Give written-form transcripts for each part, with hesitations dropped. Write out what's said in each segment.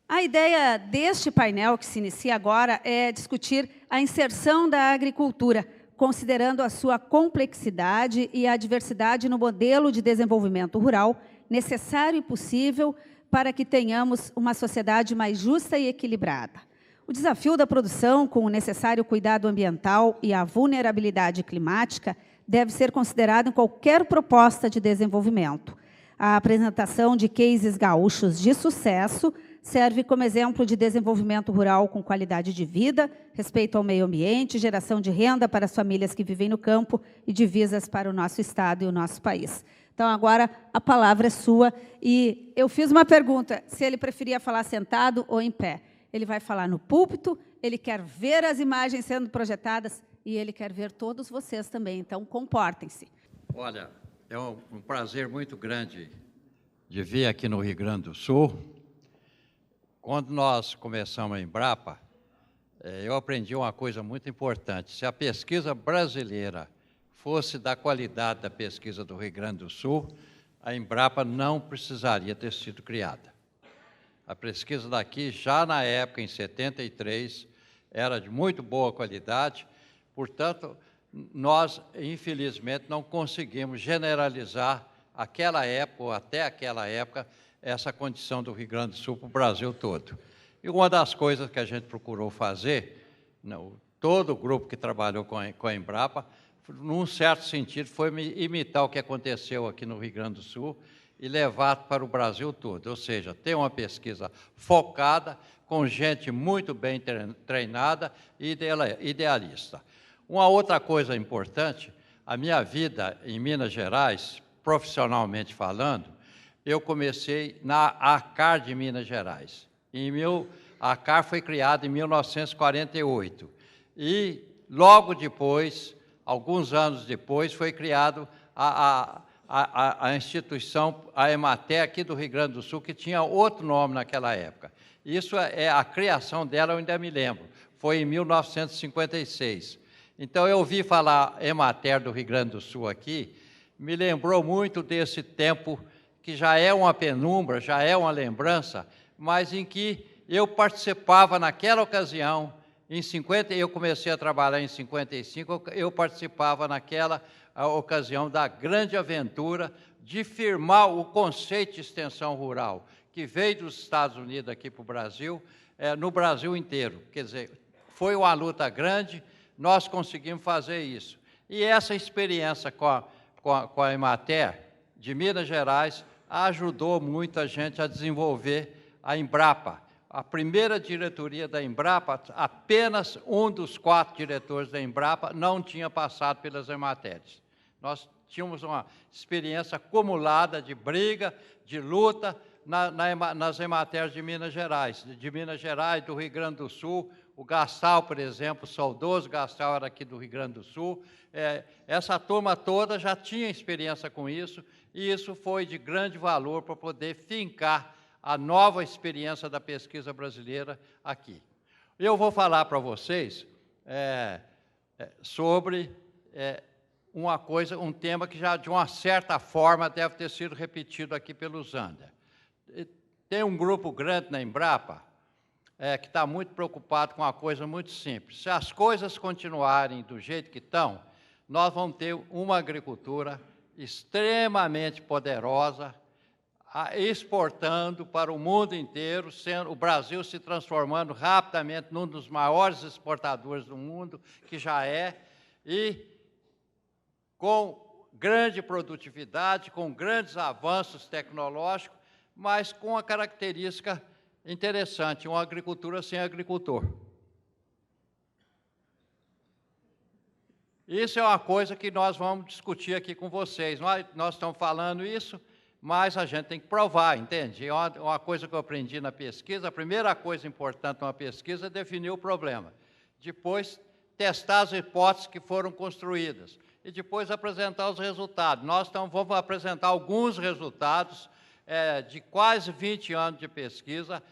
A ideia deste painel, que se inicia agora, é discutir a inserção da agricultura, considerando a sua complexidade e a diversidade no modelo de desenvolvimento rural, necessário e possível para que tenhamos uma sociedade mais justa e equilibrada. O desafio da produção, com o necessário cuidado ambiental e a vulnerabilidade climática, deve ser considerado em qualquer proposta de desenvolvimento. A apresentação de cases gaúchos de sucesso serve como exemplo de desenvolvimento rural com qualidade de vida, respeito ao meio ambiente, geração de renda para as famílias que vivem no campo e divisas para o nosso Estado e o nosso país. Então, agora, a palavra é sua. E eu fiz uma pergunta, se ele preferia falar sentado ou em pé. Ele vai falar no púlpito, ele quer ver as imagens sendo projetadas e ele quer ver todos vocês também. Então, comportem-se. Olha, é um prazer muito grande de vir aqui no Rio Grande do Sul. Quando nós começamos a Embrapa, eu aprendi uma coisa muito importante. Se a pesquisa brasileira fosse da qualidade da pesquisa do Rio Grande do Sul, a Embrapa não precisaria ter sido criada. A pesquisa daqui, já na época, em 73, era de muito boa qualidade, portanto, nós, infelizmente, não conseguimos generalizar aquela época, ou até aquela época, essa condição do Rio Grande do Sul para o Brasil todo. E uma das coisas que a gente procurou fazer, todo o grupo que trabalhou com a Embrapa, num certo sentido, foi imitar o que aconteceu aqui no Rio Grande do Sul e levar para o Brasil todo. Ou seja, ter uma pesquisa focada, com gente muito bem treinada e idealista. Uma outra coisa importante, a minha vida em Minas Gerais, profissionalmente falando, eu comecei na ACAR de Minas Gerais. A ACAR foi criada em 1948. E, logo depois, alguns anos depois, foi criado a instituição, a Emater, aqui do Rio Grande do Sul, que tinha outro nome naquela época. Isso a criação dela, eu ainda me lembro, foi em 1956. Então, eu ouvi falar Emater do Rio Grande do Sul aqui, me lembrou muito desse tempo que já é uma penumbra, já é uma lembrança, mas em que eu participava naquela ocasião, eu comecei a trabalhar em 55, eu participava naquela ocasião da grande aventura de firmar o conceito de extensão rural, que veio dos Estados Unidos aqui para o Brasil, no Brasil inteiro. Quer dizer, foi uma luta grande, nós conseguimos fazer isso. E essa experiência com a Emater de Minas Gerais ajudou muito a gente a desenvolver a Embrapa. A primeira diretoria da Embrapa, apenas um dos 4 diretores da Embrapa não tinha passado pelas Emateres. Nós tínhamos uma experiência acumulada de briga, de luta nas Emateres de Minas Gerais, do Rio Grande do Sul. O Gastal, por exemplo, o saudoso Gastal era aqui do Rio Grande do Sul. Essa turma toda já tinha experiência com isso, e isso foi de grande valor para poder fincar a nova experiência da pesquisa brasileira aqui. Eu vou falar para vocês sobre um tema que já, de uma certa forma, deve ter sido repetido aqui pelo Zander. Tem um grupo grande na Embrapa que está muito preocupado com uma coisa muito simples. Se as coisas continuarem do jeito que estão, nós vamos ter uma agricultura extremamente poderosa, exportando para o mundo inteiro, o Brasil se transformando rapidamente num dos maiores exportadores do mundo, que já é, e com grande produtividade, com grandes avanços tecnológicos, mas com a característica interessante, uma agricultura sem agricultor. Isso é uma coisa que nós vamos discutir aqui com vocês. Nós estamos falando isso, mas a gente tem que provar, entende? Uma coisa que eu aprendi na pesquisa, a primeira coisa importante numa pesquisa é definir o problema. Depois, testar as hipóteses que foram construídas. E depois apresentar os resultados. Nós vamos apresentar alguns resultados de quase 20 anos de pesquisa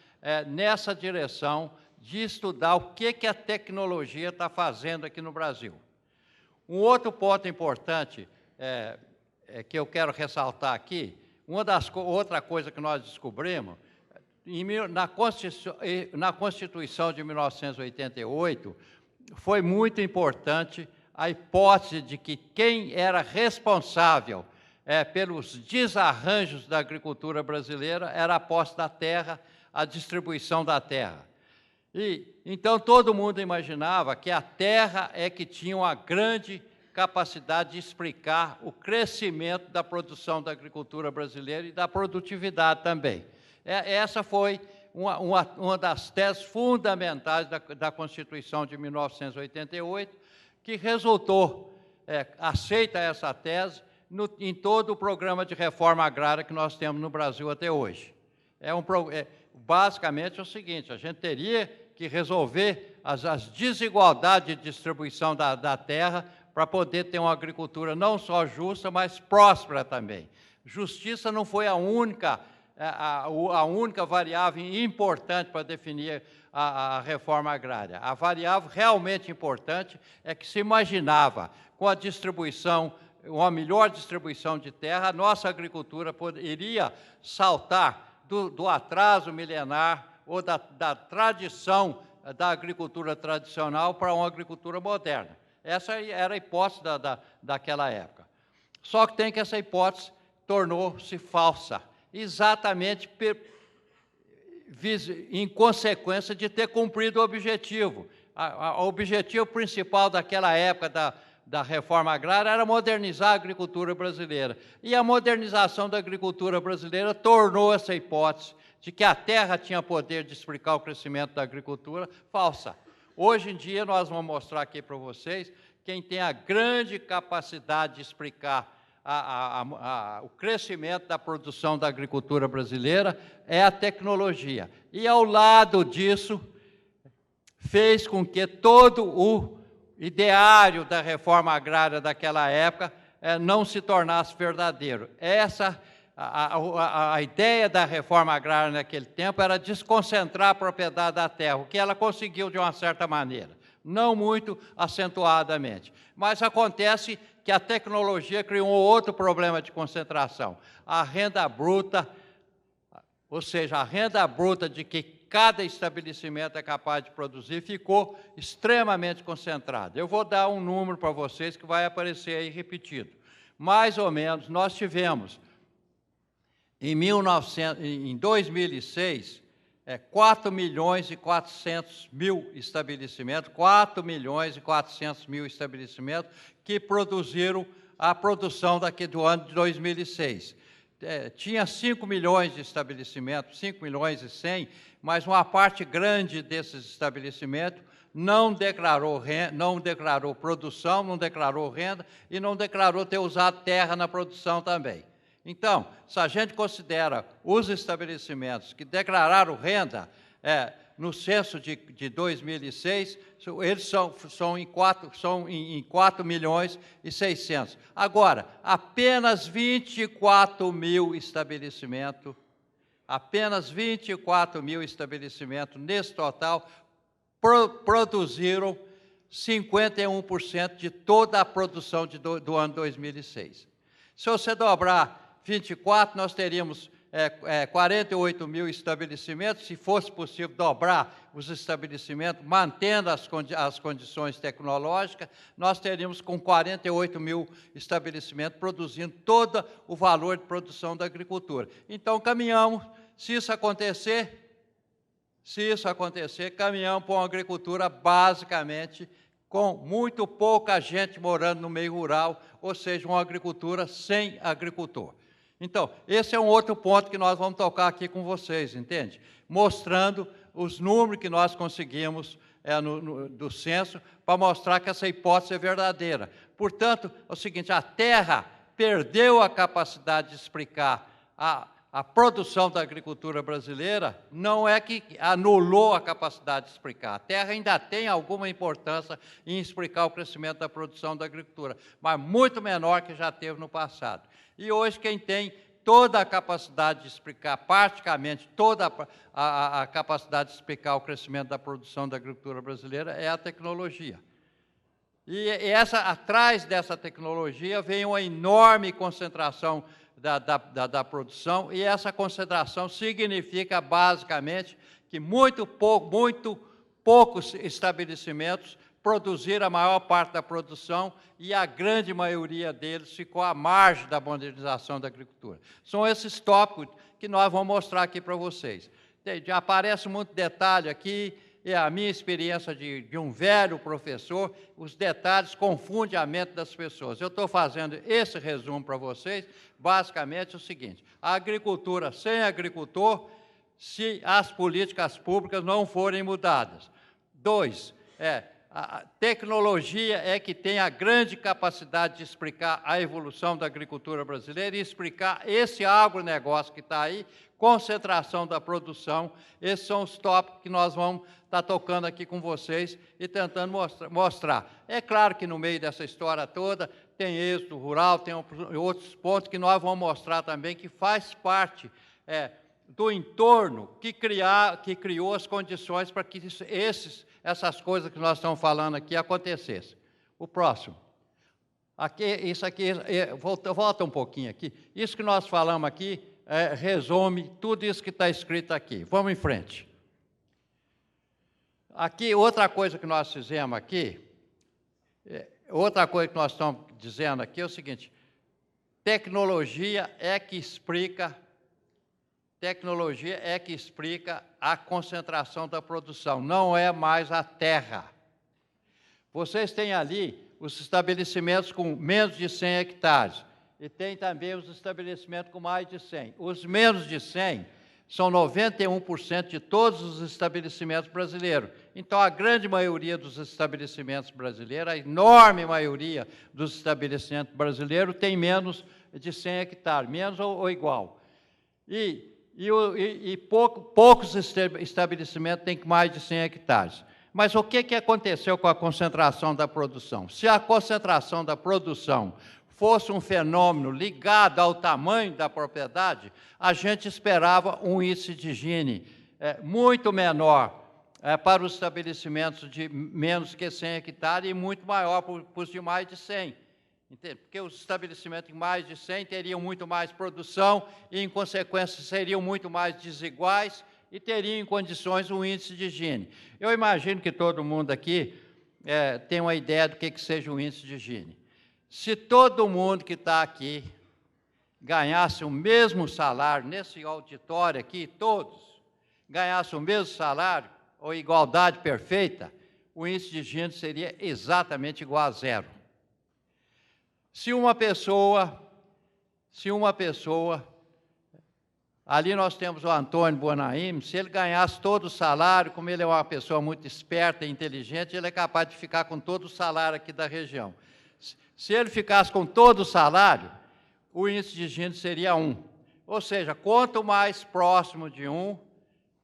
nessa direção de estudar o que a tecnologia está fazendo aqui no Brasil. Um outro ponto importante que eu quero ressaltar aqui, outra coisa que nós descobrimos, na Constituição de 1988, foi muito importante a hipótese de que quem era responsável pelos desarranjos da agricultura brasileira era a posse da terra, a distribuição da terra. E então todo mundo imaginava que a terra é que tinha uma grande capacidade de explicar o crescimento da produção da agricultura brasileira e da produtividade também. Essa foi uma das teses fundamentais da Constituição de 1988, que resultou, aceita essa tese, em todo o programa de reforma agrária que nós temos no Brasil até hoje. Basicamente é o seguinte: a gente teria que resolver as desigualdades de distribuição da terra para poder ter uma agricultura não só justa, mas próspera também. Justiça não foi a única variável importante para definir a reforma agrária. A variável realmente importante é que se imaginava, com a distribuição, uma melhor distribuição de terra, a nossa agricultura iria saltar do atraso milenar ou da tradição da agricultura tradicional para uma agricultura moderna. Essa era a hipótese daquela época. Só que essa hipótese tornou-se falsa, exatamente em consequência de ter cumprido o objetivo. O objetivo principal daquela época da reforma agrária era modernizar a agricultura brasileira. E a modernização da agricultura brasileira tornou essa hipótese de que a terra tinha poder de explicar o crescimento da agricultura falsa. Hoje em dia, nós vamos mostrar aqui para vocês quem tem a grande capacidade de explicar o crescimento da produção da agricultura brasileira é a tecnologia. E, ao lado disso, fez com que todo o ideário da reforma agrária daquela época não se tornasse verdadeiro. A ideia da reforma agrária naquele tempo era desconcentrar a propriedade da terra, o que ela conseguiu de uma certa maneira, não muito acentuadamente. Mas acontece que a tecnologia criou outro problema de concentração. A renda bruta, ou seja, a renda bruta de que cada estabelecimento é capaz de produzir, ficou extremamente concentrada. Eu vou dar um número para vocês que vai aparecer aí repetido. Mais ou menos, nós tivemos, em 2006, 4 milhões e 400 mil estabelecimentos, 4 milhões e 400 mil estabelecimentos que produziram a produção do ano de 2006. Tinha 5 milhões de estabelecimentos, 5 milhões e 100, mas uma parte grande desses estabelecimentos não declarou produção, não declarou renda e não declarou ter usado terra na produção também. Então, se a gente considera os estabelecimentos que declararam renda no censo de 2006, eles são em 4 milhões e 600. Agora, apenas 24 mil estabelecimentos, nesse total, produziram 51% de toda a produção do ano 2006. Se você dobrar 24, nós teríamos 48 mil estabelecimentos. Se fosse possível dobrar os estabelecimentos, mantendo as condições tecnológicas, nós teríamos com 48 mil estabelecimentos produzindo todo o valor de produção da agricultura. Então, caminhamos, se isso acontecer, caminhamos para uma agricultura basicamente com muito pouca gente morando no meio rural, ou seja, uma agricultura sem agricultor. Então, esse é um outro ponto que nós vamos tocar aqui com vocês, entende? Mostrando os números que nós conseguimos do censo para mostrar que essa hipótese é verdadeira. Portanto, é o seguinte: a terra perdeu a capacidade de explicar a produção da agricultura brasileira, não é que anulou a capacidade de explicar. A terra ainda tem alguma importância em explicar o crescimento da produção da agricultura, mas muito menor que já teve no passado. E hoje quem tem toda a capacidade de explicar, praticamente toda a capacidade de explicar o crescimento da produção da agricultura brasileira é a tecnologia. E atrás dessa tecnologia vem uma enorme concentração da produção, e essa concentração significa, basicamente, que muito poucos estabelecimentos produziram a maior parte da produção e a grande maioria deles ficou à margem da modernização da agricultura. São esses tópicos que nós vamos mostrar aqui para vocês. Já aparece muito detalhe aqui, é a minha experiência de um velho professor, os detalhes confundem a mente das pessoas. Eu estou fazendo esse resumo para vocês, basicamente é o seguinte: a agricultura sem agricultor, se as políticas públicas não forem mudadas. 2, a tecnologia é que tem a grande capacidade de explicar a evolução da agricultura brasileira e explicar esse agronegócio que está aí, concentração da produção. Esses são os tópicos que nós vamos estar tocando aqui com vocês e tentando mostrar. É claro que no meio dessa história toda tem êxodo rural, tem outros pontos que nós vamos mostrar também, que faz parte do entorno que criou as condições para que essas coisas que nós estamos falando aqui acontecessem. O próximo. Isso aqui, volta um pouquinho aqui. Isso que nós falamos aqui resume tudo isso que está escrito aqui. Vamos em frente. Aqui, outra coisa que nós fizemos aqui, outra coisa que nós estamos dizendo aqui é o seguinte: tecnologia é que explica a concentração da produção, não é mais a terra. Vocês têm ali os estabelecimentos com menos de 100 hectares e tem também os estabelecimentos com mais de 100. Os menos de 100 são 91% de todos os estabelecimentos brasileiros. Então, a grande maioria dos estabelecimentos brasileiros, a enorme maioria dos estabelecimentos brasileiros tem menos de 100 hectares, menos ou igual. Poucos estabelecimentos têm mais de 100 hectares. Mas o que aconteceu com a concentração da produção? Se a concentração da produção fosse um fenômeno ligado ao tamanho da propriedade, a gente esperava um índice de Gini muito menor para os estabelecimentos de menos que 100 hectares e muito maior para os de mais de 100. Entende? Porque os estabelecimentos de mais de 100 teriam muito mais produção e, em consequência, seriam muito mais desiguais e teriam em condições um índice de Gini. Eu imagino que todo mundo aqui tem uma ideia do que seja um índice de Gini. Se todo mundo que está aqui ganhasse o mesmo salário, nesse auditório aqui, todos ganhassem o mesmo salário, ou igualdade perfeita, o índice de Gini seria exatamente igual a 0. Se uma pessoa, ali nós temos o Antônio Bonaim, se ele ganhasse todo o salário, como ele é uma pessoa muito esperta e inteligente, ele é capaz de ficar com todo o salário aqui da região. Se ele ficasse com todo o salário, o índice de Gini seria 1. Ou seja, quanto mais próximo de 1,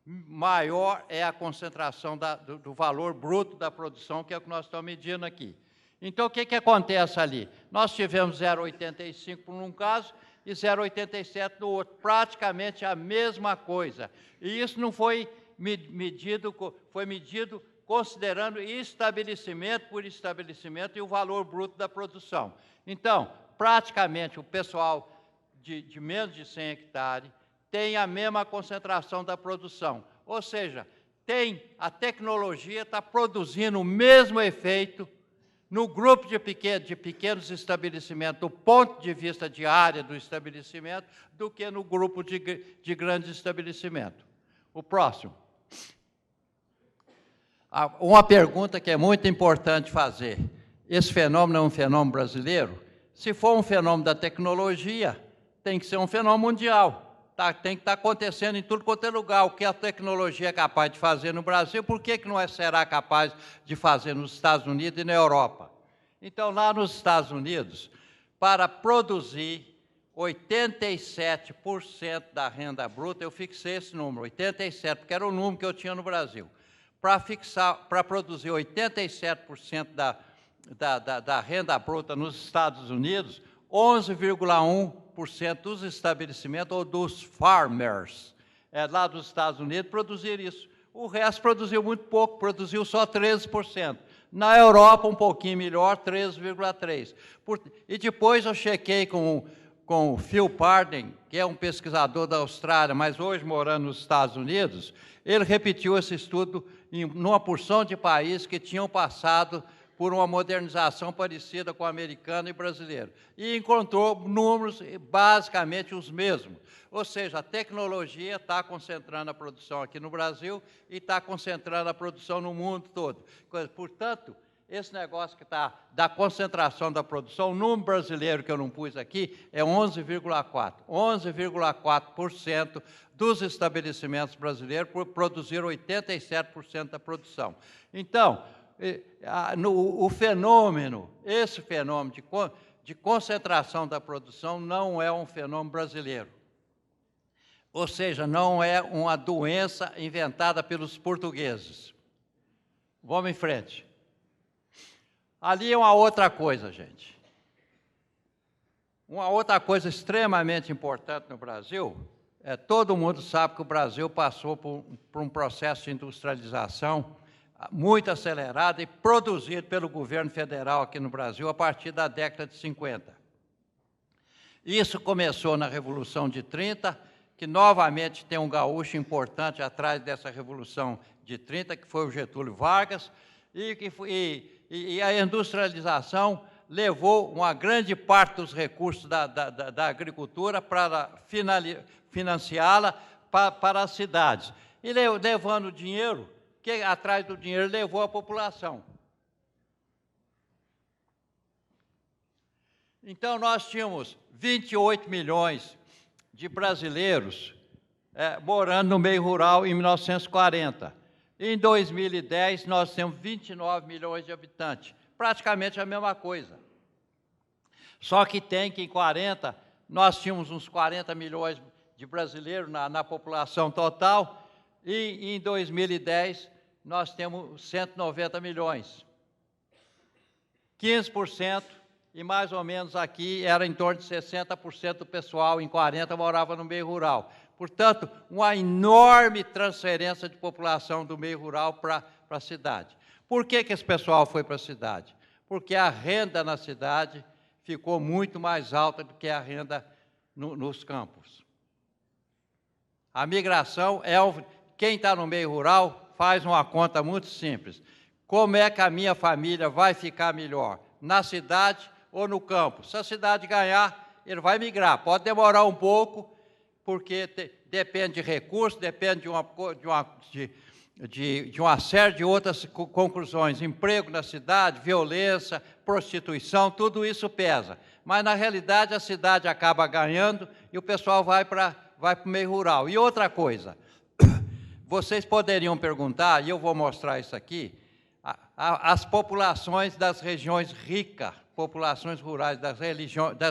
maior é a concentração do valor bruto da produção, que é o que nós estamos medindo aqui. Então, o que acontece ali? Nós tivemos 0,85 por um caso e 0,87 no outro, praticamente a mesma coisa. E isso não foi medido, foi medido considerando estabelecimento por estabelecimento e o valor bruto da produção. Então, praticamente o pessoal de menos de 100 hectares tem a mesma concentração da produção. Ou seja, a tecnologia está produzindo o mesmo efeito no grupo de pequenos estabelecimentos, do ponto de vista de área do estabelecimento, do que no grupo de grandes estabelecimentos. O próximo. Uma pergunta que é muito importante fazer. Esse fenômeno é um fenômeno brasileiro? Se for um fenômeno da tecnologia, tem que ser um fenômeno mundial. Tem que estar acontecendo em tudo quanto é lugar. O que a tecnologia é capaz de fazer no Brasil, por que não será capaz de fazer nos Estados Unidos e na Europa? Então, lá nos Estados Unidos, para produzir 87% da renda bruta, eu fixei esse número, 87%, porque era o número que eu tinha no Brasil. Para produzir 87% da renda bruta nos Estados Unidos, 11,1% dos estabelecimentos ou dos farmers lá dos Estados Unidos produziram isso. O resto produziu muito pouco, produziu só 13%. Na Europa, um pouquinho melhor, 13,3%. E depois eu chequei com com o Phil Parden, que é um pesquisador da Austrália, mas hoje morando nos Estados Unidos, ele repetiu esse estudo numa porção de países que tinham passado por uma modernização parecida com a americana e brasileira, e encontrou números basicamente os mesmos. Ou seja, a tecnologia está concentrando a produção aqui no Brasil e está concentrando a produção no mundo todo. Portanto, esse negócio que está da concentração da produção, o número brasileiro que eu não pus aqui é 11,4%. 11,4% dos estabelecimentos brasileiros produziram 87% da produção. Então, esse fenômeno de concentração da produção não é um fenômeno brasileiro. Ou seja, não é uma doença inventada pelos portugueses. Vamos em frente. Ali é uma outra coisa, gente. Uma outra coisa extremamente importante no Brasil, todo mundo sabe que o Brasil passou por um processo de industrialização muito acelerado e produzido pelo governo federal aqui no Brasil a partir da década de 50. Isso começou na Revolução de 30, que novamente tem um gaúcho importante atrás dessa Revolução de 30, que foi o Getúlio Vargas, e a industrialização levou uma grande parte dos recursos da agricultura para financiá-la para as cidades. E levando dinheiro, que atrás do dinheiro levou a população. Então, nós tínhamos 28 milhões de brasileiros morando no meio rural em 1940. Em 2010, nós temos 29 milhões de habitantes, praticamente a mesma coisa. Só que em 40, nós tínhamos uns 40 milhões de brasileiros na população total, e em 2010, nós temos 190 milhões. 15%, e mais ou menos aqui era em torno de 60% do pessoal, em 40, morava no meio rural. Portanto, uma enorme transferência de população do meio rural para a cidade. Por que esse pessoal foi para a cidade? Porque a renda na cidade ficou muito mais alta do que a renda nos campos. A migração quem está no meio rural faz uma conta muito simples. Como é que a minha família vai ficar melhor? Na cidade ou no campo? Se a cidade ganhar, ele vai migrar. Pode demorar um pouco, porque depende de recursos, depende de uma série de outras conclusões. Emprego na cidade, violência, prostituição, tudo isso pesa. Mas, na realidade, a cidade acaba ganhando e o pessoal vai para o meio rural. E outra coisa, vocês poderiam perguntar, e eu vou mostrar isso aqui, as populações das regiões ricas, populações rurais das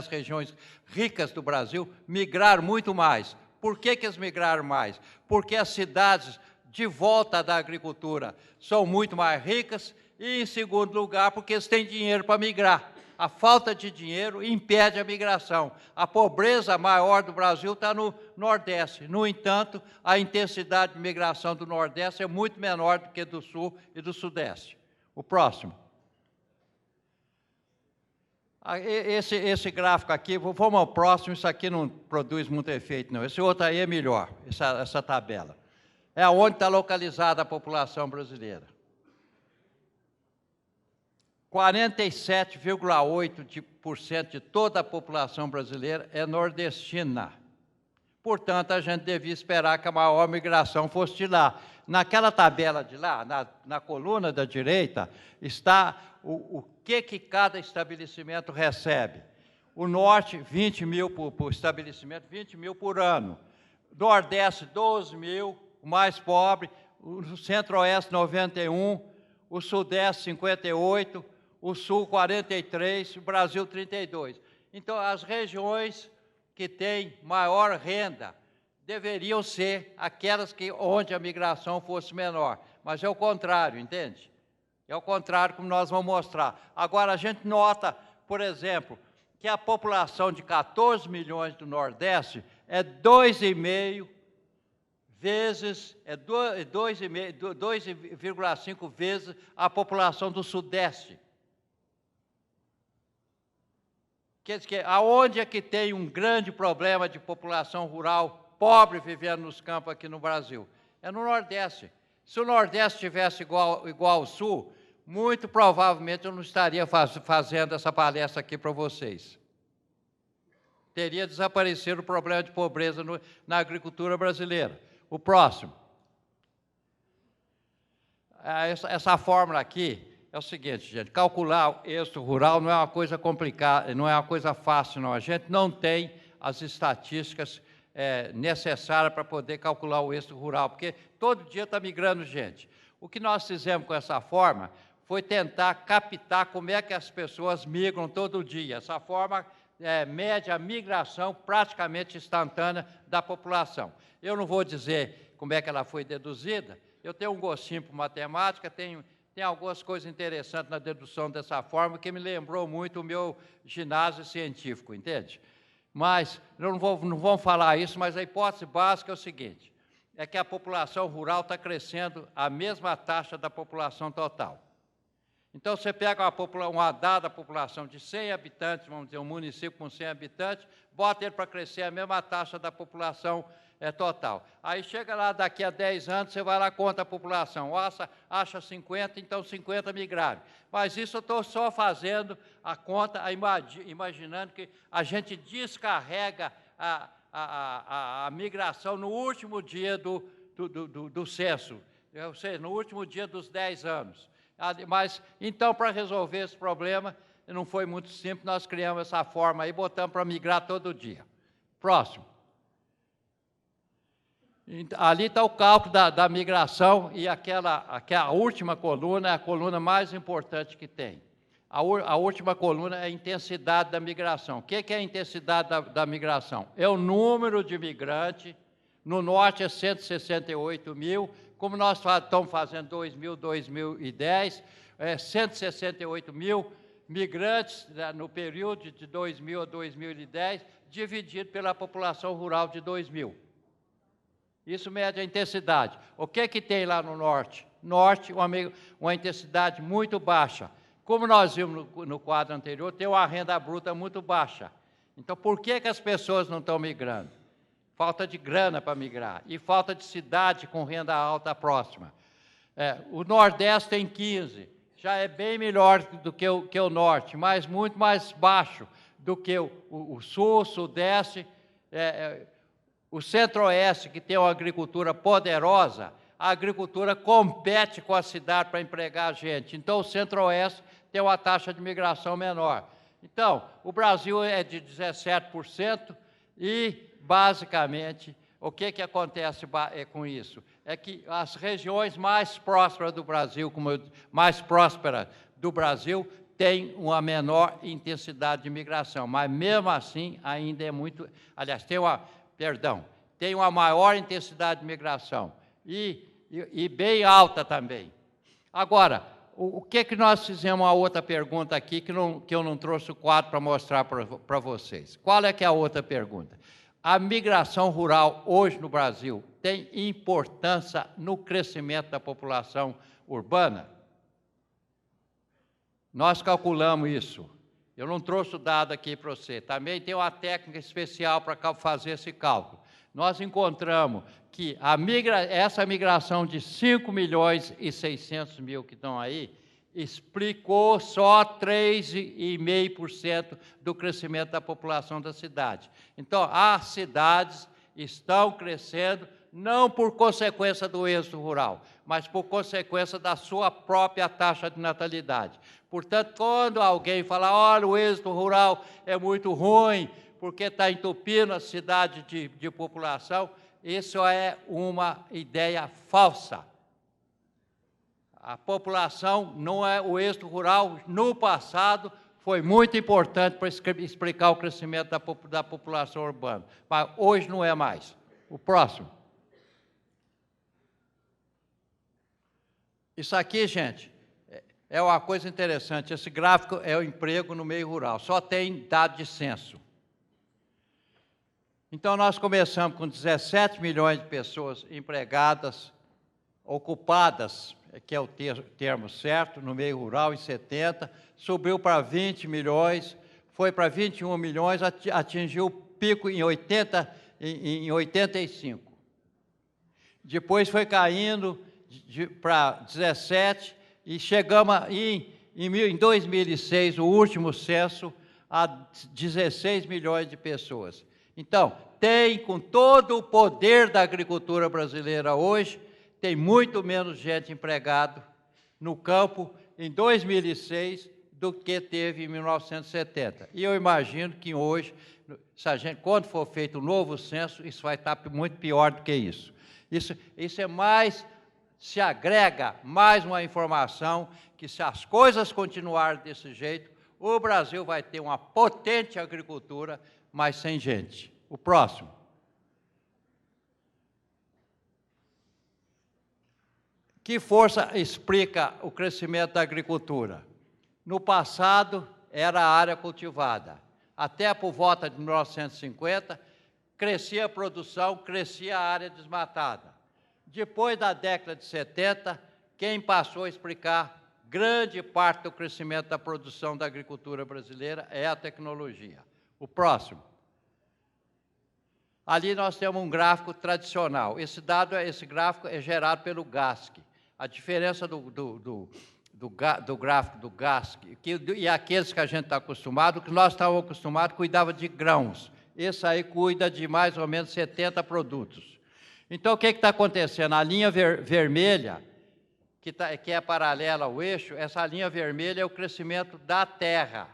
regiões ricas do Brasil migraram muito mais. Por que eles migraram mais? Porque as cidades de volta da agricultura são muito mais ricas e, em segundo lugar, porque eles têm dinheiro para migrar. A falta de dinheiro impede a migração. A pobreza maior do Brasil está no Nordeste. No entanto, a intensidade de migração do Nordeste é muito menor do que do Sul e do Sudeste. O próximo. Esse gráfico aqui, vamos ao próximo, isso aqui não produz muito efeito, não. Esse outro aí é melhor, essa tabela. É onde está localizada a população brasileira. 47,8% de toda a população brasileira é nordestina. Portanto, a gente devia esperar que a maior migração fosse de lá. Naquela tabela de lá, na coluna da direita, está o que cada estabelecimento recebe. O Norte, 20 mil por estabelecimento, 20 mil por ano. Nordeste, 12 mil, o mais pobre. O Centro-Oeste, 91. O Sudeste, 58. O Sul, 43. O Brasil, 32. Então, as regiões que têm maior renda deveriam ser aquelas onde a migração fosse menor. Mas é o contrário, entende? É o contrário, como nós vamos mostrar. Agora, a gente nota, por exemplo, que a população de 14 milhões do Nordeste é 2,5 vezes, 2,5 vezes a população do Sudeste. aonde é que tem um grande problema de população rural pobre vivendo nos campos aqui no Brasil? É no Nordeste. Se o Nordeste tivesse igual ao Sul, muito provavelmente eu não estaria fazendo essa palestra aqui para vocês. Teria desaparecido o problema de pobreza na agricultura brasileira. O próximo. Essa fórmula aqui é o seguinte, gente, calcular o êxito rural não é uma coisa complicada, não é uma coisa fácil, não. A gente não tem as estatísticas necessárias para poder calcular o êxito rural, porque todo dia está migrando gente. O que nós fizemos com essa forma foi tentar captar como é que as pessoas migram todo dia. Essa forma mede a migração praticamente instantânea da população. Eu não vou dizer como é que ela foi deduzida, eu tenho um gostinho por matemática, tem algumas coisas interessantes na dedução dessa forma que me lembrou muito o meu ginásio científico, entende? Mas, não vamos falar isso, mas a hipótese básica é o seguinte, é que a população rural está crescendo à mesma taxa da população total. Então, você pega uma dada população de 100 habitantes, vamos dizer, um município com 100 habitantes, bota ele para crescer a mesma taxa da população total. Aí chega lá, daqui a 10 anos, você vai lá, conta a população, acha 50, então 50 migraram. Mas isso eu estou só fazendo a conta, imaginando que a gente descarrega a migração no último dia do censo, ou seja, no último dia dos 10 anos. Mas, então, para resolver esse problema, não foi muito simples, nós criamos essa forma aí, botamos para migrar todo dia. Próximo. Ali está o cálculo da migração e aquela última coluna é a coluna mais importante que tem. A última coluna é a intensidade da migração. O que é a intensidade da migração? É o número de migrantes, no norte é 168 mil, como nós estamos fazendo 2010, 168 mil migrantes no período de 2000 a 2010, dividido pela população rural de 2000. Isso mede a intensidade. O que tem lá no norte? Norte, uma intensidade muito baixa. Como nós vimos no quadro anterior, tem uma renda bruta muito baixa. Então, por que as pessoas não estão migrando? Falta de grana para migrar e falta de cidade com renda alta próxima. O Nordeste tem 15, já é bem melhor do que o Norte, mas muito mais baixo do que o Sul, o Sudeste, o Centro-Oeste, que tem uma agricultura poderosa, a agricultura compete com a cidade para empregar gente. Então, o Centro-Oeste tem uma taxa de migração menor. Então, o Brasil é de 17% e, basicamente, o que acontece com isso? É que as regiões mais prósperas do Brasil, têm uma menor intensidade de migração, mas, mesmo assim, ainda é muito... Aliás, tem uma maior intensidade de migração e bem alta também. Agora, o que nós fizemos a outra pergunta aqui, que eu não trouxe o quadro para mostrar para vocês. Qual é que é a outra pergunta? A migração rural hoje no Brasil tem importância no crescimento da população urbana? Nós calculamos isso. Eu não trouxe o dado aqui para você. Também tem uma técnica especial para fazer esse cálculo. Nós encontramos que essa migração de 5 milhões e 600 mil que estão aí, explicou só 3,5% do crescimento da população da cidade. Então, as cidades estão crescendo não por consequência do êxodo rural, mas por consequência da sua própria taxa de natalidade. Portanto, quando alguém fala, olha, o êxodo rural é muito ruim, porque está entupindo a cidade de população, isso é uma ideia falsa. A população, não é o êxodo rural, no passado, foi muito importante para explicar o crescimento da população urbana, mas hoje não é mais. O próximo. Isso aqui, gente, é uma coisa interessante. Esse gráfico é o emprego no meio rural, só tem dado de censo. Então, nós começamos com 17 milhões de pessoas empregadas, ocupadas, que é o termo certo, no meio rural, em 70, subiu para 20 milhões, foi para 21 milhões, atingiu o pico em 85. Depois foi caindo para 17 e chegamos em 2006, o último censo, a 16 milhões de pessoas. Então, com todo o poder da agricultura brasileira hoje, tem muito menos gente empregada no campo em 2006 do que teve em 1970. E eu imagino que hoje, quando for feito um novo censo, isso vai estar muito pior do que isso. Isso é mais, se agrega mais uma informação que, se as coisas continuarem desse jeito, o Brasil vai ter uma potente agricultura, mas sem gente. O próximo. Que força explica o crescimento da agricultura? No passado, era a área cultivada. Até por volta de 1950, crescia a produção, crescia a área desmatada. Depois da década de 70, quem passou a explicar grande parte do crescimento da produção da agricultura brasileira é a tecnologia. O próximo. Ali nós temos um gráfico tradicional. Esse gráfico é gerado pelo GASC. A diferença do gráfico do GASC e aqueles que a gente está acostumado, que nós estávamos acostumados, cuidava de grãos. Esse aí cuida de mais ou menos 70 produtos. Então, o que está acontecendo? A linha vermelha, que é paralela ao eixo, essa linha vermelha é o crescimento da terra.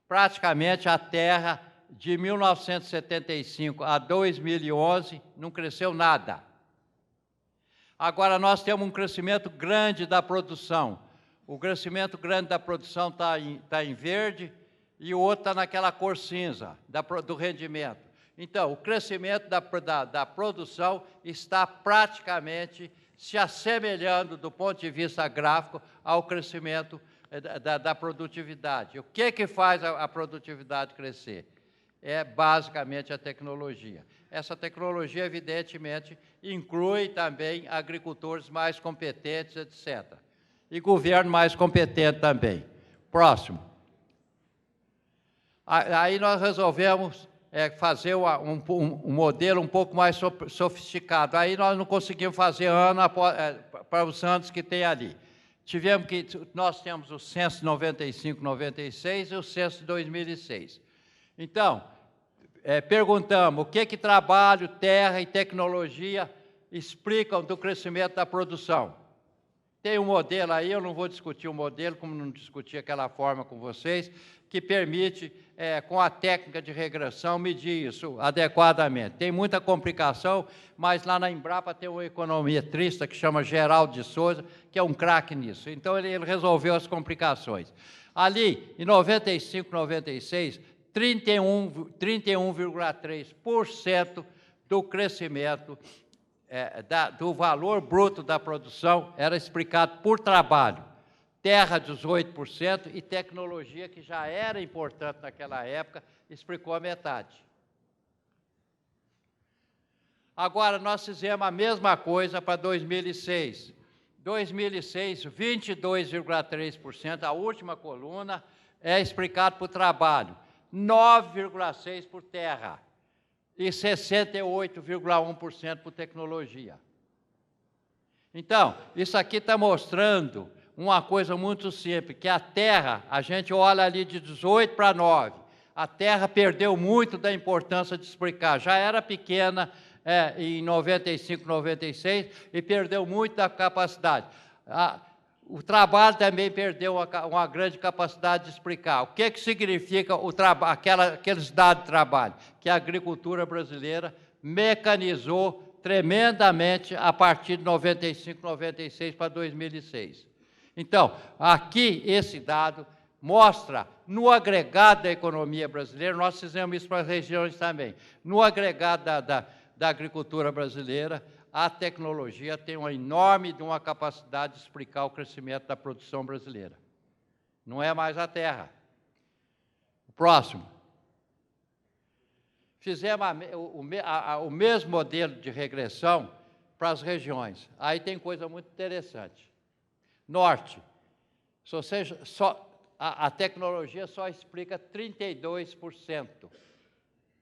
Praticamente a terra, de 1975 a 2011, não cresceu nada. Agora, nós temos um crescimento grande da produção. O crescimento grande da produção está em verde e o outro está naquela cor cinza, do rendimento. Então, o crescimento da produção está praticamente se assemelhando, do ponto de vista gráfico, ao crescimento da produtividade. O que faz a produtividade crescer? É basicamente a tecnologia. Essa tecnologia, evidentemente, inclui também agricultores mais competentes, etc. E governo mais competente também. Próximo. Aí nós resolvemos fazer um modelo um pouco mais sofisticado. Aí nós não conseguimos fazer para os anos que tem ali. Nós temos o censo de 95, 96 e o censo de 2006. Então, perguntamos o que trabalho, terra e tecnologia explicam do crescimento da produção. Tem um modelo aí, eu não vou discutir o modelo, como não discuti aquela forma com vocês, que permite, com a técnica de regressão, medir isso adequadamente. Tem muita complicação, mas lá na Embrapa tem um econometrista que chama Geraldo de Souza, que é um craque nisso. Então, ele resolveu as complicações. Ali, em 95, 96, 31,3% do crescimento do valor bruto da produção era explicado por trabalho. Terra, 18%, e tecnologia, que já era importante naquela época, explicou a metade. Agora, nós fizemos a mesma coisa para 2006. 2006, 22,3%, a última coluna, é explicado por trabalho. 9,6% por terra e 68,1% por tecnologia. Então, isso aqui está mostrando uma coisa muito simples, que a terra, a gente olha ali de 18 para 9, a terra perdeu muito da importância de explicar, já era pequena em 95, 96, e perdeu muito da capacidade. O trabalho também perdeu uma grande capacidade de explicar. O que significa aqueles dados de trabalho? Que a agricultura brasileira mecanizou tremendamente a partir de 95, 96 para 2006. Então, aqui esse dado mostra, no agregado da economia brasileira, nós fizemos isso para as regiões também, no agregado da agricultura brasileira, a tecnologia tem uma enorme capacidade de explicar o crescimento da produção brasileira. Não é mais a terra. O próximo. Fizemos o mesmo modelo de regressão para as regiões. Aí tem coisa muito interessante. Norte. Se você a tecnologia só explica 32%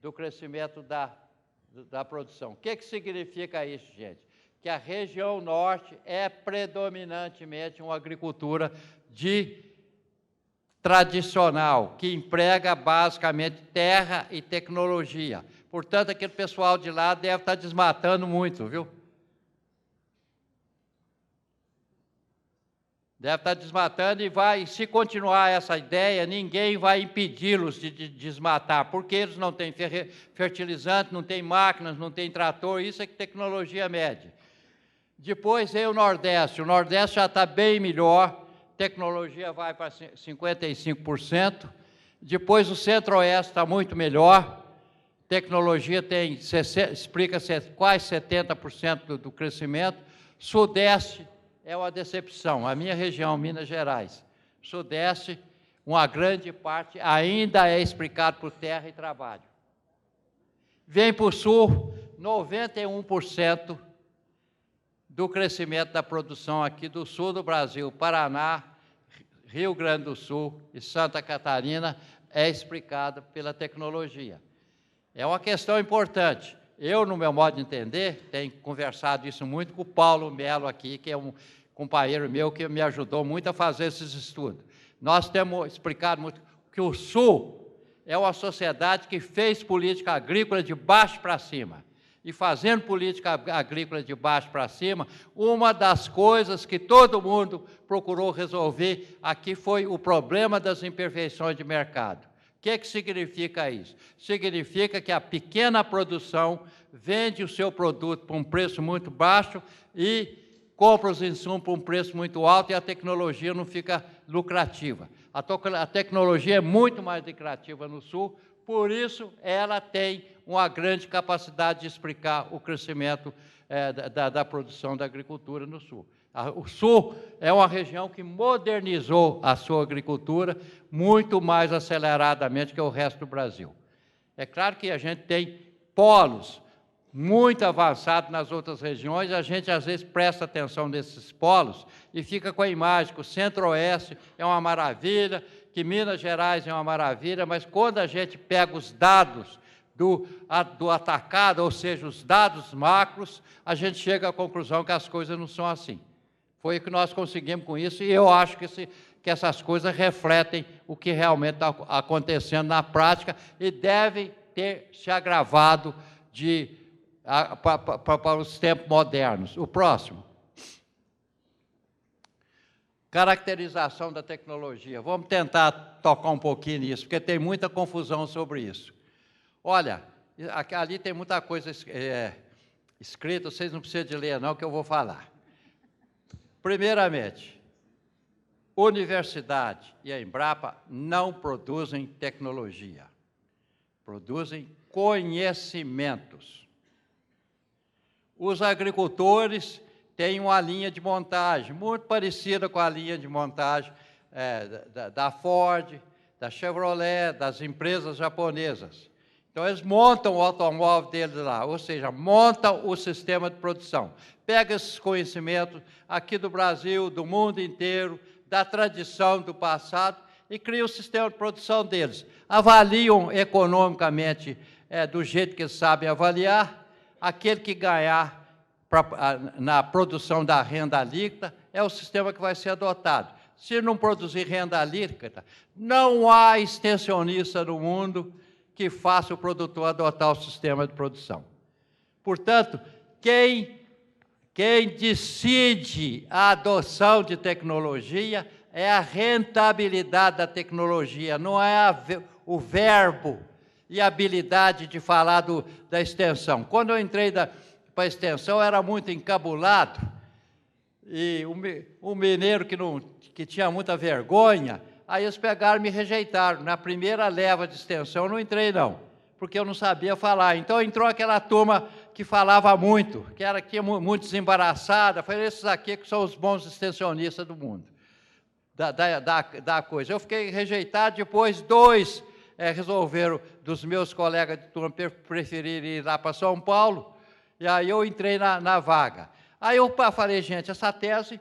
do crescimento da produção. O que significa isso, gente? Que a região norte é predominantemente uma agricultura tradicional, que emprega basicamente terra e tecnologia. Portanto, aquele pessoal de lá deve estar desmatando muito, viu? Deve estar desmatando e se continuar essa ideia, ninguém vai impedi-los de desmatar, porque eles não têm fertilizante, não têm máquinas, não têm trator, isso é que tecnologia mede. Depois vem o Nordeste já está bem melhor, tecnologia vai para 55%, depois o Centro-Oeste está muito melhor, tecnologia explica quase 70% do crescimento, Sudeste é uma decepção. A minha região, Minas Gerais, Sudeste, uma grande parte ainda é explicado por terra e trabalho. Vem para o Sul, 91% do crescimento da produção aqui do Sul do Brasil, Paraná, Rio Grande do Sul e Santa Catarina, é explicado pela tecnologia. É uma questão importante. Eu, no meu modo de entender, tenho conversado isso muito com o Paulo Melo aqui, que é um companheiro meu que me ajudou muito a fazer esses estudos. Nós temos explicado muito que o Sul é uma sociedade que fez política agrícola de baixo para cima. E fazendo política agrícola de baixo para cima, uma das coisas que todo mundo procurou resolver aqui foi o problema das imperfeições de mercado. O que significa isso? Significa que a pequena produção vende o seu produto por um preço muito baixo e compra os insumos por um preço muito alto e a tecnologia não fica lucrativa. A tecnologia é muito mais lucrativa no Sul, por isso ela tem uma grande capacidade de explicar o crescimento da produção da agricultura no Sul. O Sul é uma região que modernizou a sua agricultura muito mais aceleradamente que o resto do Brasil. É claro que a gente tem polos muito avançados nas outras regiões, a gente às vezes presta atenção nesses polos e fica com a imagem que o Centro-Oeste é uma maravilha, que Minas Gerais é uma maravilha, mas quando a gente pega os dados do atacado, ou seja, os dados macros, a gente chega à conclusão que as coisas não são assim. Foi o que nós conseguimos com isso, e eu acho que essas coisas refletem o que realmente está acontecendo na prática e devem ter se agravado para os tempos modernos. O próximo. Caracterização da tecnologia. Vamos tentar tocar um pouquinho nisso, porque tem muita confusão sobre isso. Olha, ali tem muita coisa escrita, vocês não precisam de ler não, que eu vou falar. Primeiramente, universidade e a Embrapa não produzem tecnologia, produzem conhecimentos. Os agricultores têm uma linha de montagem muito parecida com a linha de montagem da Ford, da Chevrolet, das empresas japonesas. Então, eles montam o automóvel deles lá, ou seja, montam o sistema de produção. Pega esses conhecimentos aqui do Brasil, do mundo inteiro, da tradição do passado e cria o sistema de produção deles. Avaliam economicamente do jeito que eles sabem avaliar. Aquele que ganhar na produção da renda líquida é o sistema que vai ser adotado. Se não produzir renda líquida, não há extensionista no mundo que faça o produtor adotar o sistema de produção. Portanto, quem decide a adoção de tecnologia é a rentabilidade da tecnologia, não é o verbo e a habilidade de falar da extensão. Quando eu entrei para a extensão, eu era muito encabulado, e o mineiro que tinha muita vergonha, aí eles pegaram e me rejeitaram. Na primeira leva de extensão eu não entrei não, porque eu não sabia falar. Então entrou aquela turma que falava muito, que tinha muito desembaraçada. Falei, esses aqui que são os bons extensionistas do mundo, da coisa. Eu fiquei rejeitado, depois dois resolveram, dos meus colegas de turma, preferirem ir lá para São Paulo, e aí eu entrei na vaga. Aí eu falei, gente, essa tese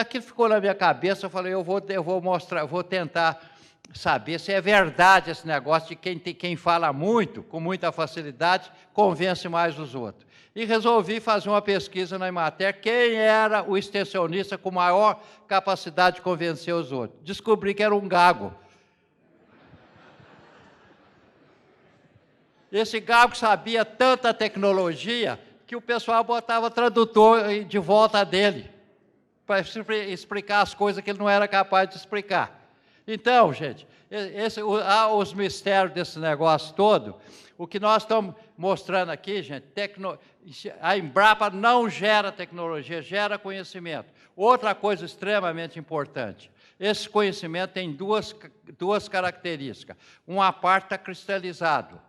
Aquilo ficou na minha cabeça, eu falei, eu vou mostrar, vou tentar saber se é verdade esse negócio de quem fala muito, com muita facilidade, convence mais os outros. E resolvi fazer uma pesquisa na Emater, quem era o extensionista com maior capacidade de convencer os outros. Descobri que era um gago. Esse gago sabia tanta tecnologia que o pessoal botava tradutor de volta dele, para explicar as coisas que ele não era capaz de explicar. Então, gente, há os mistérios desse negócio todo. O que nós estamos mostrando aqui, gente, a Embrapa não gera tecnologia, gera conhecimento. Outra coisa extremamente importante, esse conhecimento tem duas características. Uma parte está cristalizado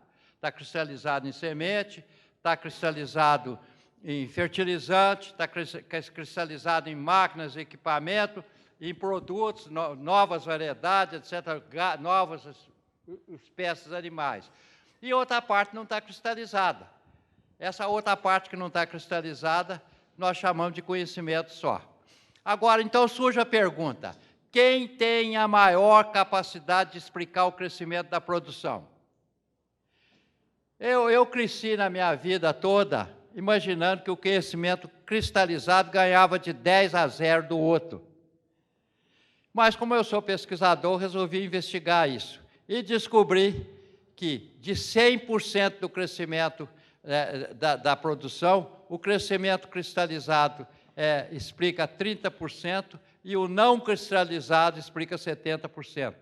em semente, está cristalizado em fertilizante, está cristalizado em máquinas, equipamento, em produtos, novas variedades, etc., novas espécies animais. E outra parte não está cristalizada. Essa outra parte que não está cristalizada, nós chamamos de conhecimento só. Agora, então, surge a pergunta, quem tem a maior capacidade de explicar o crescimento da produção? Eu cresci na minha vida toda imaginando que o conhecimento cristalizado ganhava de 10-0 do outro. Mas, como eu sou pesquisador, resolvi investigar isso. E descobri que, de 100% do crescimento da produção, o crescimento cristalizado explica 30% e o não cristalizado explica 70%.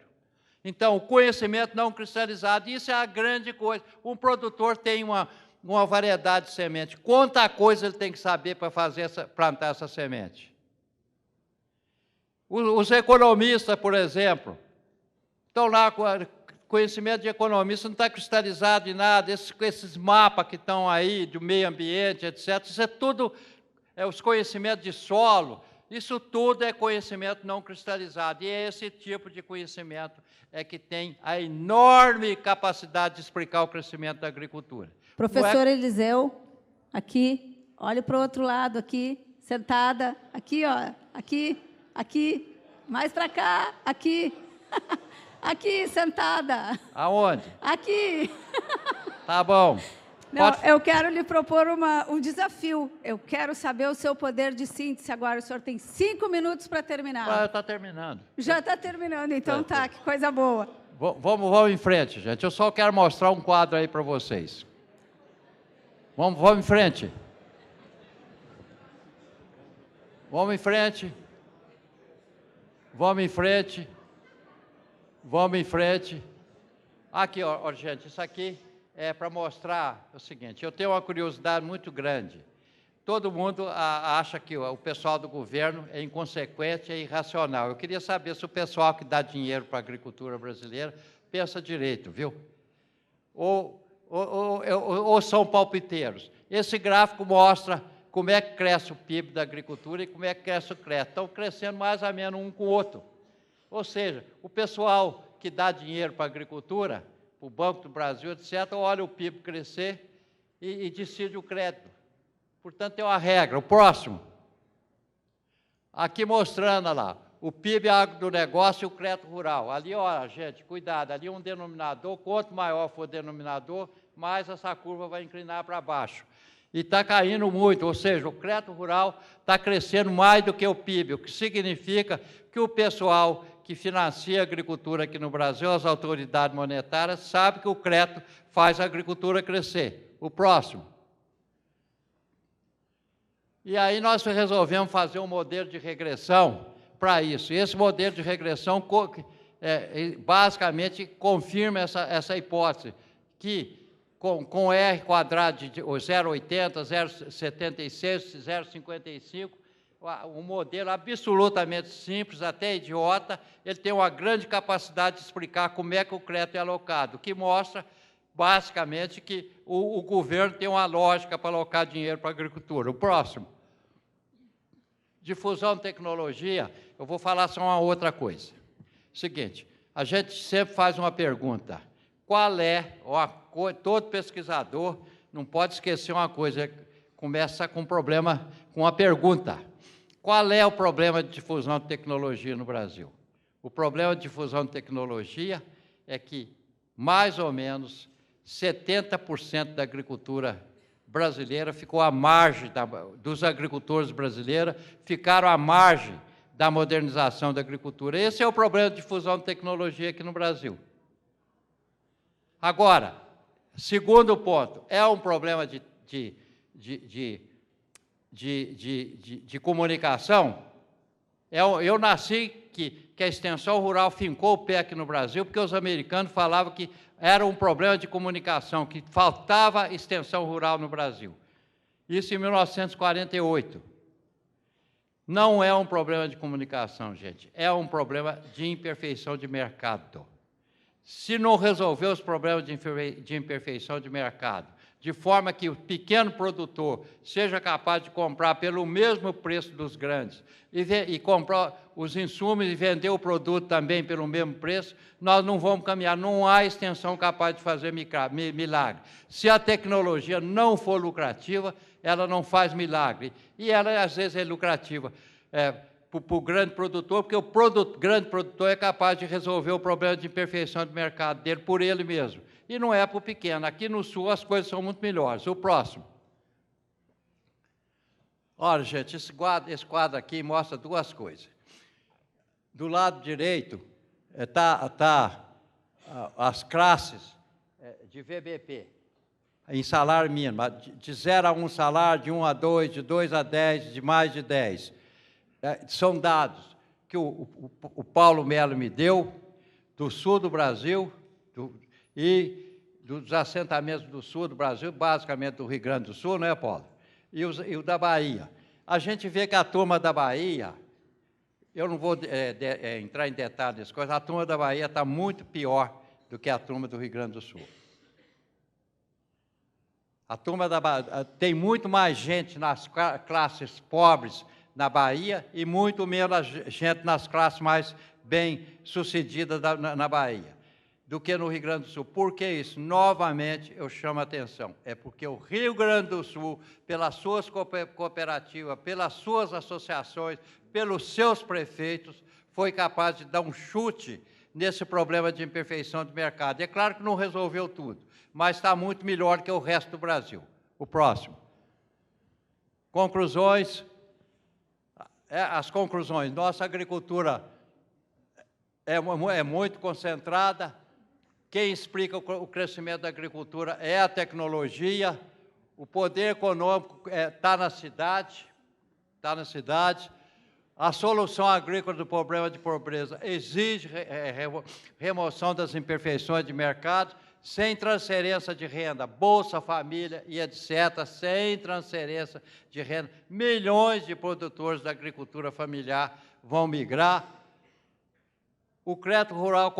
Então, o conhecimento não cristalizado, isso é a grande coisa. Um produtor tem uma variedade de semente. Quanta coisa ele tem que saber para plantar essa semente? Os economistas, por exemplo, estão lá com conhecimento de economista, não está cristalizado em nada, esses mapas que estão aí, do meio ambiente, etc., isso é tudo, os conhecimentos de solo, isso tudo é conhecimento não cristalizado, e é esse tipo de conhecimento que tem a enorme capacidade de explicar o crescimento da agricultura. Professor Eliseu, aqui, olha para o outro lado, aqui, sentada, aqui, ó, aqui, mais para cá, aqui, aqui, sentada. Aonde? Aqui. Tá bom. Não, eu quero lhe propor um desafio. Eu quero saber o seu poder de síntese agora. O senhor tem 5 minutos para terminar. Está terminando. Já está terminando, então tá, que coisa boa. Vamos em frente, gente. Eu só quero mostrar um quadro aí para vocês. Vamos em frente. Vamos em frente. Vamos em frente. Vamos em frente. Aqui, ó, gente, isso aqui é para mostrar o seguinte, eu tenho uma curiosidade muito grande. Todo mundo acha que o pessoal do governo é inconsequente, é irracional. Eu queria saber se o pessoal que dá dinheiro para a agricultura brasileira pensa direito, viu? Ou são palpiteiros. Esse gráfico mostra como é que cresce o PIB da agricultura e como é que cresce o crédito. Estão crescendo mais ou menos um com o outro. Ou seja, o pessoal que dá dinheiro para a agricultura, para o Banco do Brasil, etc., olha o PIB crescer e decide o crédito. Portanto, tem uma regra. O próximo. Aqui mostrando, olha lá, o PIB do negócio e o crédito rural. Ali, olha, gente, cuidado, ali um denominador, quanto maior for o denominador, mais essa curva vai inclinar para baixo. E está caindo muito, ou seja, o crédito rural está crescendo mais do que o PIB, o que significa que o pessoal que financia a agricultura aqui no Brasil, as autoridades monetárias, sabem que o crédito faz a agricultura crescer. O próximo. E aí nós resolvemos fazer um modelo de regressão para isso. E esse modelo de regressão basicamente confirma essa hipótese, que com R quadrado de 0,80, 0,76, 0,55, um modelo absolutamente simples, até idiota, ele tem uma grande capacidade de explicar como é que o crédito é alocado, o que mostra, basicamente, que o governo tem uma lógica para alocar dinheiro para a agricultura. O próximo. Difusão de tecnologia, eu vou falar só uma outra coisa. Seguinte, a gente sempre faz uma pergunta, todo pesquisador não pode esquecer uma coisa, começa com um problema, com uma pergunta. Qual é o problema de difusão de tecnologia no Brasil? O problema de difusão de tecnologia é que, mais ou menos, 70% da agricultura brasileira ficou à margem, dos agricultores brasileiros ficaram à margem da modernização da agricultura. Esse é o problema de difusão de tecnologia aqui no Brasil. Agora, segundo ponto, é um problema de comunicação. Eu nasci que a extensão rural fincou o pé aqui no Brasil, porque os americanos falavam que era um problema de comunicação, que faltava extensão rural no Brasil. Isso em 1948. Não é um problema de comunicação, gente, é um problema de imperfeição de mercado. Se não resolver os problemas de imperfeição de mercado, de forma que o pequeno produtor seja capaz de comprar pelo mesmo preço dos grandes e comprar os insumos e vender o produto também pelo mesmo preço, nós não vamos caminhar. Não há extensão capaz de fazer milagre. Se a tecnologia não for lucrativa, ela não faz milagre. E ela, às vezes, é lucrativa para o grande produtor, porque o grande produtor é capaz de resolver o problema de imperfeição de mercado dele por ele mesmo. E não é para o pequeno. Aqui no Sul as coisas são muito melhores. O próximo. Olha, gente, esse quadro aqui mostra duas coisas. Do lado direito está as classes de VBP, em salário mínimo, de 0 a 1 salário, de 1 a 2, de 2 a 10, de mais de 10. São dados que o Paulo Melo me deu, do sul do Brasil, e dos assentamentos do sul do Brasil, basicamente do Rio Grande do Sul, não é, Paulo? E o da Bahia. A gente vê que a turma da Bahia, eu não vou entrar em detalhes dessas coisas, a turma da Bahia está muito pior do que a turma do Rio Grande do Sul. A turma da Bahia tem muito mais gente nas classes pobres na Bahia e muito menos gente nas classes mais bem-sucedidas na Bahia do que no Rio Grande do Sul. Por que isso? Novamente, eu chamo a atenção. É porque o Rio Grande do Sul, pelas suas cooperativas, pelas suas associações, pelos seus prefeitos, foi capaz de dar um chute nesse problema de imperfeição de mercado. É claro que não resolveu tudo, mas está muito melhor que o resto do Brasil. O próximo. Conclusões. As conclusões. Nossa agricultura é muito concentrada. Quem explica o crescimento da agricultura é a tecnologia. O poder econômico está na cidade. Está na cidade. A solução agrícola do problema de pobreza exige remoção das imperfeições de mercado, sem transferência de renda, Bolsa Família e etc., sem transferência de renda. Milhões de produtores da agricultura familiar vão migrar. O crédito rural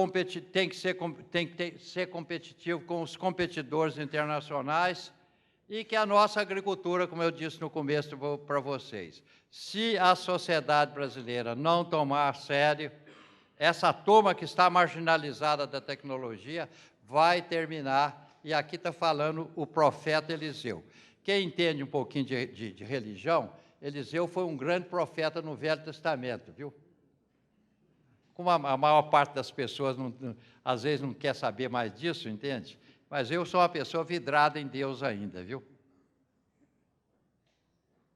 tem que ser competitivo com os competidores internacionais e que a nossa agricultura, como eu disse no começo para vocês, se a sociedade brasileira não tomar a sério, essa turma que está marginalizada da tecnologia vai terminar, e aqui está falando o profeta Eliseu. Quem entende um pouquinho de religião, Eliseu foi um grande profeta no Velho Testamento, viu? Como a maior parte das pessoas, às vezes, não quer saber mais disso, entende? Mas eu sou uma pessoa vidrada em Deus ainda, viu?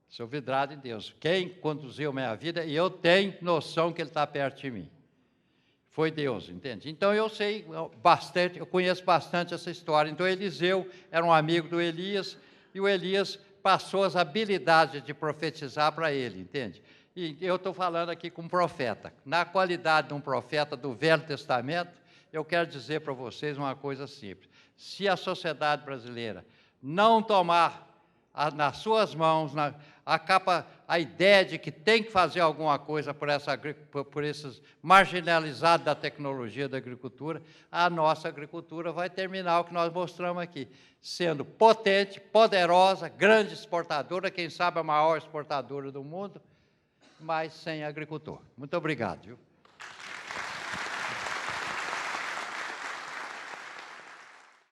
Sou vidrado em Deus. Quem conduziu minha vida, e eu tenho noção que Ele está perto de mim. Foi Deus, entende? Então, eu sei bastante, eu conheço bastante essa história. Então, Eliseu era um amigo do Elias, e o Elias passou as habilidades de profetizar para ele, entende? E eu estou falando aqui com um profeta. Na qualidade de um profeta do Velho Testamento, eu quero dizer para vocês uma coisa simples. Se a sociedade brasileira não tomar nas suas mãos a ideia de que tem que fazer alguma coisa por esses marginalizados da tecnologia da agricultura, a nossa agricultura vai terminar o que nós mostramos aqui, sendo potente, poderosa, grande exportadora, quem sabe a maior exportadora do mundo, mas sem agricultor. Muito obrigado, viu?